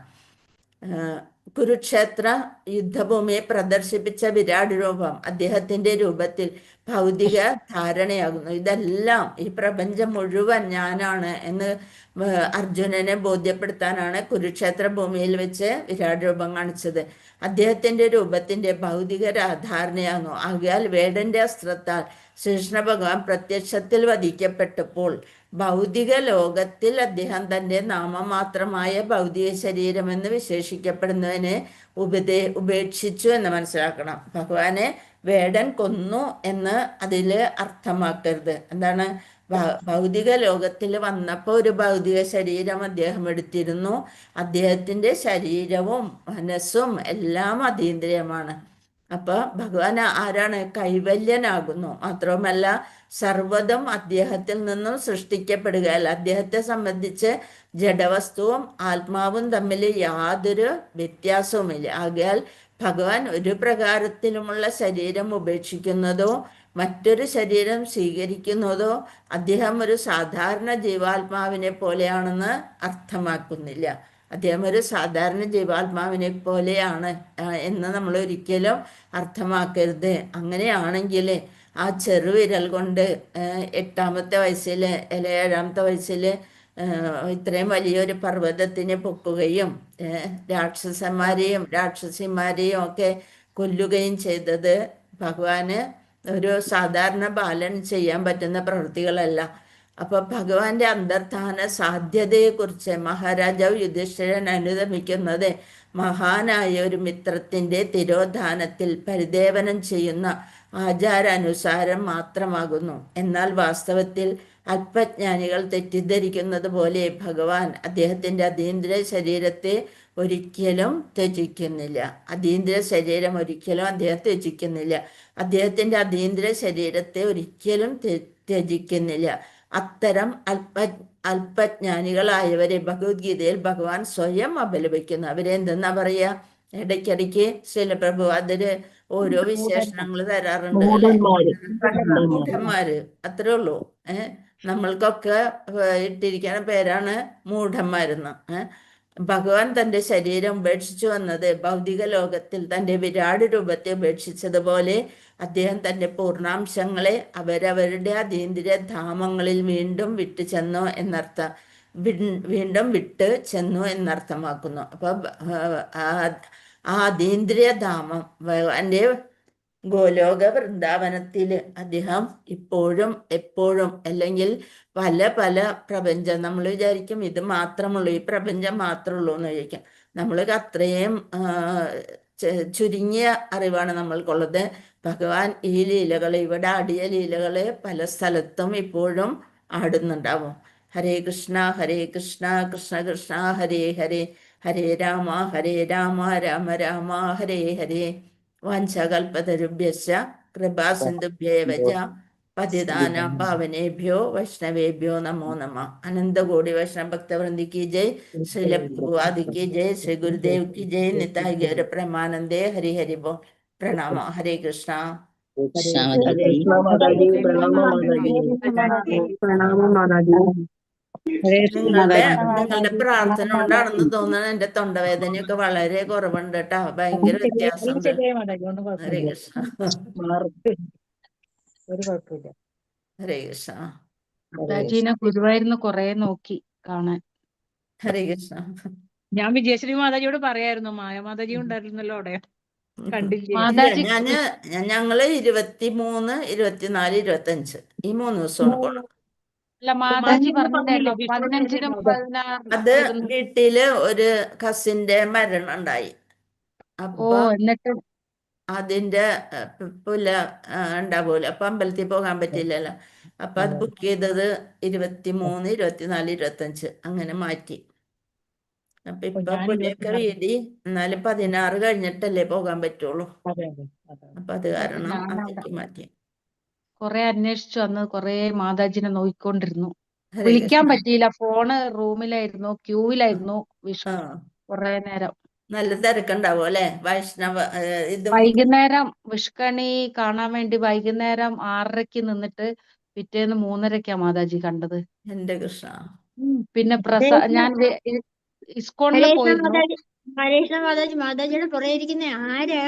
[SPEAKER 2] കുരുക്ഷേത്ര യുദ്ധഭൂമിയെ പ്രദർശിപ്പിച്ച വിരാട് രൂപം അദ്ദേഹത്തിൻ്റെ രൂപത്തിൽ ഭൗതിക ധാരണയാകുന്നു. ഇതെല്ലാം ഈ പ്രപഞ്ചം മുഴുവൻ ഞാനാണ് എന്ന് അർജുനനെ ബോധ്യപ്പെടുത്താനാണ് കുരുക്ഷേത്ര ഭൂമിയിൽ വെച്ച് വിരാട് രൂപം കാണിച്ചത്. അദ്ദേഹത്തിൻ്റെ രൂപത്തിൻ്റെ ഭൗതിക ധാരണയാകുന്നു. ആകയാൽ വേടന്റെ അസ്ത്രത്താൽ ശ്രീകൃഷ്ണ ഭഗവാൻ പ്രത്യക്ഷത്തിൽ വധിക്കപ്പെട്ടപ്പോൾ ഭൗതിക ലോകത്തിൽ അദ്ദേഹം തൻ്റെ നാമമാത്രമായ ഭൗതിക ശരീരമെന്ന് വിശേഷിക്കപ്പെടുന്നതിനെ ഉപേക്ഷിച്ചു എന്ന് മനസ്സിലാക്കണം. ഭഗവാനെ വേടൻ കൊന്നു എന്ന് അതിൽ അർത്ഥമാക്കരുത്. എന്താണ്? ഭൗതിക ലോകത്തിൽ വന്നപ്പോൾ ഒരു ഭൗതിക ശരീരം അദ്ദേഹം എടുത്തിരുന്നു. അദ്ദേഹത്തിൻ്റെ ശരീരവും മനസ്സും എല്ലാം അതീന്ദ്രിയമാണ്. അപ്പൊ ഭഗവാൻ ആരാണ്? കൈവല്യനാകുന്നു. മാത്രവുമല്ല സർവ്വതും അദ്ദേഹത്തിൽ നിന്നും സൃഷ്ടിക്കപ്പെടുകയല്ല. അദ്ദേഹത്തെ സംബന്ധിച്ച് ജഡവസ്തുവും ആത്മാവും തമ്മിൽ യാതൊരു വ്യത്യാസവുമില്ല. ആകയാൽ ഭഗവാൻ ഒരു പ്രകാരത്തിലുമുള്ള ശരീരം ഉപേക്ഷിക്കുന്നതോ മറ്റൊരു ശരീരം സ്വീകരിക്കുന്നതോ അദ്ദേഹം ഒരു സാധാരണ ജീവാത്മാവിനെ പോലെയാണെന്ന് അർത്ഥമാക്കുന്നില്ല. അദ്ദേഹം ഒരു സാധാരണ ജീവാത്മാവിനെ പോലെയാണ് എന്ന് നമ്മൾ ഒരിക്കലും അർത്ഥമാക്കരുത്. അങ്ങനെയാണെങ്കിൽ ആ ചെറുവിരൽ കൊണ്ട് 8ാമത്തെ വയസ്സിൽ അല്ലെ 7ാമത്തെ വയസ്സിൽ ഇത്രയും വലിയൊരു പർവ്വതത്തിനെ പൊക്കുകയും രാക്ഷസന്മാരെയും രാക്ഷസിമാരെയും ഒക്കെ കൊല്ലുകയും ചെയ്തത് ഭഗവാന് ഒരു സാധാരണ ബാലൻ ചെയ്യാൻ പറ്റുന്ന പ്രവൃത്തികളല്ല. അപ്പൊ ഭഗവാന്റെ അന്തർധാന സാധ്യതയെക്കുറിച്ച് മഹാരാജാവ് യുധിഷ്ഠിരൻ അനുഗമിക്കുന്നത് മഹാനായ ഒരു മിത്രത്തിന്റെ തിരോധാനത്തിൽ പരിദേവനം ചെയ്യുന്ന ആചാരാനുസാരം മാത്രമാകുന്നു. എന്നാൽ വാസ്തവത്തിൽ അല്പജ്ഞാനികൾ തെറ്റിദ്ധരിക്കുന്നത് പോലെ ഭഗവാൻ അദ്ദേഹത്തിന്റെ അതീന്ദ്രിയ ശരീരത്തെ ഒരിക്കലും ത്യജിക്കുന്നില്ല. അതീന്ദ്രിയ ശരീരം ഒരിക്കലും അദ്ദേഹം ത്യജിക്കുന്നില്ല. അദ്ദേഹത്തിന്റെ അതീന്ദ്രിയ ശരീരത്തെ ഒരിക്കലും ത്യജിക്കുന്നില്ല. അത്തരം അല്പജ്ഞാനികളായവരെ ഭഗവത്ഗീതയിൽ ഭഗവാൻ സ്വയം അപലപിക്കുന്നു. അവരെ എന്തെന്നാ പറയാ? ഇടയ്ക്കിടയ്ക്ക് ശീലപ്രഭു അതില് ഓരോ വിശേഷണങ്ങൾ തരാറുണ്ട്. മൂഢന്മാര്, അത്രേ ഉള്ളൂ. നമ്മൾക്കൊക്കെ ഇട്ടിരിക്കുന്ന പേരാണ് മൂഢന്മാരെന്ന്. ഭഗവാൻ തൻ്റെ ശരീരം ഉപേക്ഷിച്ചു വന്നത് ഭൗതിക ലോകത്തിൽ തൻ്റെ വിരാട് രൂപത്തെ ഉപേക്ഷിച്ചതുപോലെ അദ്ദേഹം തൻ്റെ പൂർണ്ണാംശങ്ങളെ അവരവരുടെ അതീന്ദ്രിയ ധാമങ്ങളിൽ വീണ്ടും വിട്ടു ചെന്നു എന്നർത്ഥം വീണ്ടും വിട്ട് ചെന്നു എന്നർത്ഥമാക്കുന്നു. അപ്പൊ ആ അതീന്ദ്രിയ ധാമം എൻ്റെ ഗോലോക വൃന്ദാവനത്തിൽ അദ്ദേഹം ഇപ്പോഴും എപ്പോഴും അല്ലെങ്കിൽ പല പല പ്രപഞ്ചം നമ്മൾ വിചാരിക്കും ഇത് മാത്രമുള്ളൂ, ഈ പ്രപഞ്ചം മാത്രമുള്ളൂ എന്ന് വിചാരിക്കും. നമ്മൾ അത്രയും ചുരുങ്ങിയ അറിവാണ് നമ്മൾക്കുള്ളത്. ഭഗവാൻ ഈ ലീലകൾ, ഇവിടെ ആടിയ ലീലകൾ പല സ്ഥലത്തും ഇപ്പോഴും ആടുന്നുണ്ടാവും. ഹരേ കൃഷ്ണ കൃഷ്ണ കൃഷ്ണ ഹരേ ഹരേ, ഹരേ രാമ രാമ രാമ ഹരേ ഹരേ. വാഞ്ചകൽപതരുഭ്യശ്ച കൃപാ സിന്ധുഭ്യേവ ച പതിതാനാം പാവനേഭ്യോ വൈഷ്ണവേഭ്യോ നമോ നമഃ. അനന്തകോടി വൈഷ്ണവ ഭക്തവൃന്ദി की जय, श्रील प्रभुपाद की जय, श्री गुरुदेव की जय, निताय गौर प्रेमानंदे हरि हरि बोल. प्रणाम. हरे कृष्णा. നിങ്ങളുടെ പ്രാർത്ഥന കൊണ്ടാണെന്ന് തോന്നുന്നത് എന്റെ തൊണ്ടവേദനയൊക്കെ വളരെ കുറവുണ്ട് കേട്ടോ. ഭയങ്കര വ്യത്യാസമുണ്ട്. ഹരേ കൃഷ്ണ. ഹരേ കൃഷ്ണ.
[SPEAKER 1] മാതാജീനെ ഗുരുവായൂരിന്ന് കൊറേ നോക്കി കാണാൻ.
[SPEAKER 2] ഹരേ കൃഷ്ണ.
[SPEAKER 6] ഞാൻ വിജയശ്രീ മാതാജിയോട് പറയായിരുന്നു, മായാമാതാജി ഉണ്ടായിരുന്നല്ലോ അവിടെ, കണ്ടില്ലേ?
[SPEAKER 2] ഞങ്ങള് 23, 24, 25 ഈ 3 ദിവസമാണ് പോണത്.
[SPEAKER 1] അല്ല മാതാജി പറഞ്ഞിട്ടായിരുന്നു
[SPEAKER 6] പറഞ്ഞില്ലേ,
[SPEAKER 1] 15-നും
[SPEAKER 6] വിഷ്ണു
[SPEAKER 1] 16
[SPEAKER 2] അത്
[SPEAKER 1] ഇരുന്നു.
[SPEAKER 2] വീട്ടില് ഒരു കസിന്റെ മരണം ഉണ്ടായി.
[SPEAKER 1] ഓ
[SPEAKER 2] അപ്പൊ
[SPEAKER 1] എന്നിട്ട്
[SPEAKER 2] അതിന്റെ പുല ഉണ്ടാവൂല. അപ്പൊ അമ്പലത്തിൽ പോകാൻ പറ്റില്ലല്ലോ. അപ്പൊ അത് ബുക്ക് ചെയ്തത് 23, 24, 25 അങ്ങനെ മാറ്റി. അപ്പൊ ഇപ്പൊ
[SPEAKER 6] ഞാൻ
[SPEAKER 2] പുലയൊക്കെ വീടി, എന്നാലും 16 കഴിഞ്ഞിട്ടല്ലേ പോകാൻ പറ്റുള്ളൂ.
[SPEAKER 6] അതെ അതെ അതെ.
[SPEAKER 2] അപ്പൊ അത് കാരണം
[SPEAKER 1] ഞാനവിടെ
[SPEAKER 2] അന്നേക്ക് മാറ്റി.
[SPEAKER 1] കൊറേ അന്വേഷിച്ചു, അന്ന് കൊറേ മാതാജിനെ നോക്കിക്കൊണ്ടിരുന്നു.
[SPEAKER 2] ഹരേ
[SPEAKER 1] വിളിക്കാൻ
[SPEAKER 2] കൃഷ്ണ.
[SPEAKER 1] പറ്റിയില്ല, ഫോണ് റൂമിലായിരുന്നു, ക്യൂവിലായിരുന്നു
[SPEAKER 2] ആ
[SPEAKER 1] കൊറേ നേരം.
[SPEAKER 2] നല്ല തിരക്കുണ്ടാവും അല്ലെ? വൈഷ്ണവ ഇതും
[SPEAKER 1] വൈകുന്നേരം വിഷ്കണി കാണാൻ വേണ്ടി വൈകുന്നേരം 6:30-ക്ക് നിന്നിട്ട് പിറ്റേന്ന് 3:30-ക്കാ മാതാജി കണ്ടത്.
[SPEAKER 2] എന്റെ കൃഷ്ണ.
[SPEAKER 1] പിന്നെ ഞാൻ ഇസ്കോണില്
[SPEAKER 3] ഹരേഷ്ണ
[SPEAKER 1] പോയിരുന്നു.
[SPEAKER 3] മാതാജി, ഹരേഷ്ണ മാതാജി, മാതാജിയുടെ പുറകെ ഇരിക്കുന്ന ആരാ?